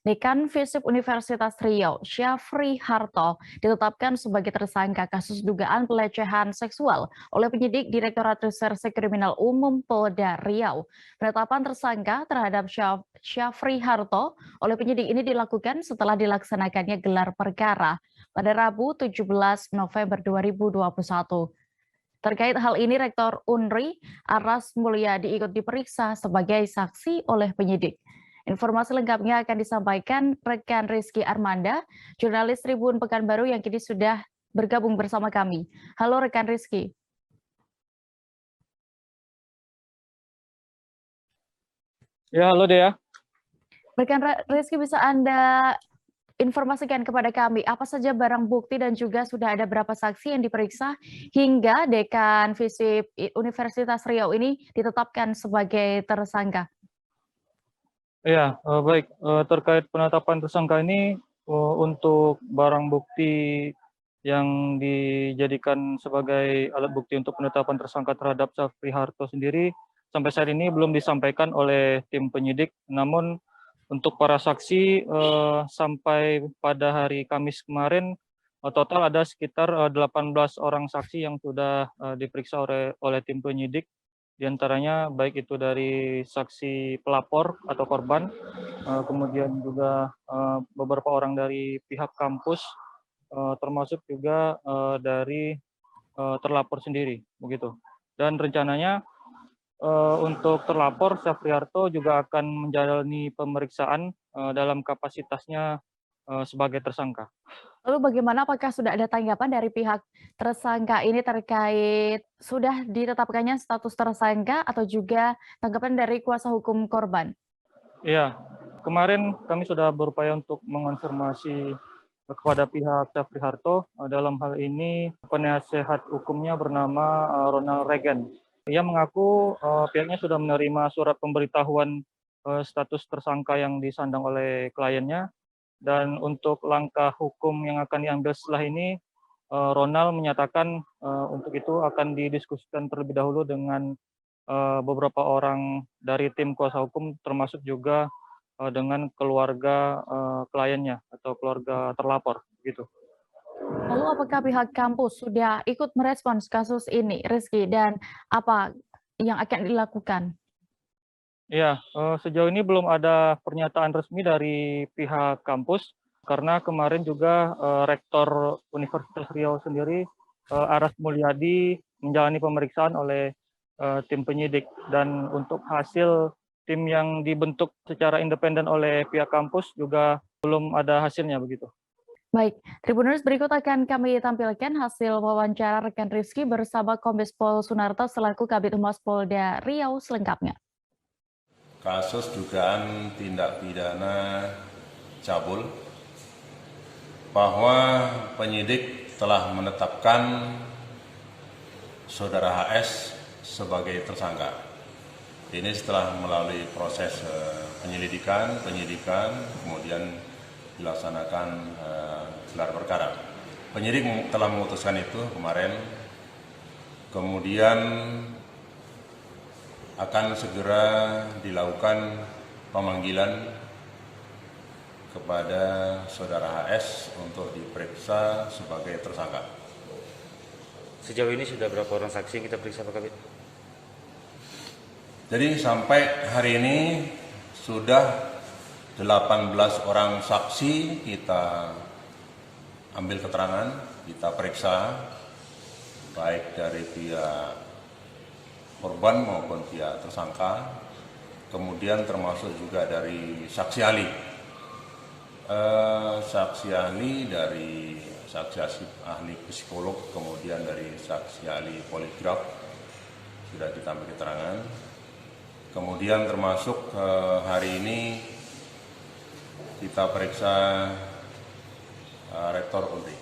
Dekan FISIP Universitas Riau, Syafri Harto, ditetapkan sebagai tersangka kasus dugaan pelecehan seksual oleh penyidik Direktorat Reserse Kriminal Umum Polda Riau. Penetapan tersangka terhadap Syafri Harto oleh penyidik ini dilakukan setelah dilaksanakannya gelar perkara pada Rabu 17 November 2021. Terkait hal ini, Rektor UNRI, Aras Mulyadi ikut diperiksa sebagai saksi oleh penyidik. Informasi lengkapnya akan disampaikan rekan Rizky Armanda, jurnalis Tribun Pekanbaru yang kini sudah bergabung bersama kami. Halo rekan Rizky. Ya, halo Dea. Rekan Rizky, bisa Anda informasikan kepada kami apa saja barang bukti dan juga sudah ada berapa saksi yang diperiksa hingga Dekan FISIP Universitas Riau ini ditetapkan sebagai tersangka? Ya, baik. Terkait penetapan tersangka ini, untuk barang bukti yang dijadikan sebagai alat bukti untuk penetapan tersangka terhadap Syafri Harto sendiri, sampai saat ini belum disampaikan oleh tim penyidik. Namun untuk para saksi, sampai pada hari Kamis kemarin, total ada sekitar 18 orang saksi yang sudah diperiksa oleh tim penyidik. Di antaranya baik itu dari saksi pelapor atau korban, kemudian juga beberapa orang dari pihak kampus, termasuk juga dari terlapor sendiri, begitu. Dan rencananya untuk terlapor Syafri Harto juga akan menjalani pemeriksaan dalam kapasitasnya sebagai tersangka. Lalu bagaimana, apakah sudah ada tanggapan dari pihak tersangka ini terkait sudah ditetapkannya status tersangka atau juga tanggapan dari kuasa hukum korban? Iya, kemarin kami sudah berupaya untuk mengonfirmasi kepada pihak Syafri Harto. Dalam hal ini penasehat hukumnya bernama Ronald Reagan. Ia mengaku pihaknya sudah menerima surat pemberitahuan status tersangka yang disandang oleh kliennya. Dan untuk langkah hukum yang akan diambil setelah ini, Ronald menyatakan untuk itu akan didiskusikan terlebih dahulu dengan beberapa orang dari tim kuasa hukum, termasuk juga dengan keluarga kliennya atau keluarga terlapor, gitu. Lalu apakah pihak kampus sudah ikut merespons kasus ini, Rizky, dan apa yang akan dilakukan? Ya, sejauh ini belum ada pernyataan resmi dari pihak kampus, karena kemarin juga Rektor Universitas Riau sendiri, Aras Mulyadi, menjalani pemeriksaan oleh tim penyidik. Dan untuk hasil tim yang dibentuk secara independen oleh pihak kampus juga belum ada hasilnya, begitu. Baik, Tribuners, berikut akan kami tampilkan hasil wawancara rekan Rizky bersama Kombes Pol Sunarto selaku Kabid Humas Polda Riau selengkapnya. Kasus dugaan tindak pidana cabul, bahwa penyidik telah menetapkan saudara HS sebagai tersangka. Ini setelah melalui proses penyidikan, kemudian dilaksanakan gelar perkara. Penyidik telah memutuskan itu kemarin, kemudian akan segera dilakukan pemanggilan kepada saudara HS untuk diperiksa sebagai tersangka. Sejauh ini sudah berapa orang saksi yang kita periksa, Pak Kabid? Jadi sampai hari ini sudah 18 orang saksi kita ambil keterangan, kita periksa, baik dari pihak korban maupun pihak tersangka, kemudian termasuk juga dari saksi ahli. Saksi ahli dari saksi ahli psikolog, kemudian dari saksi ahli poligraf sudah kita ambil keterangan. Kemudian termasuk hari ini kita periksa Rektor UNRI.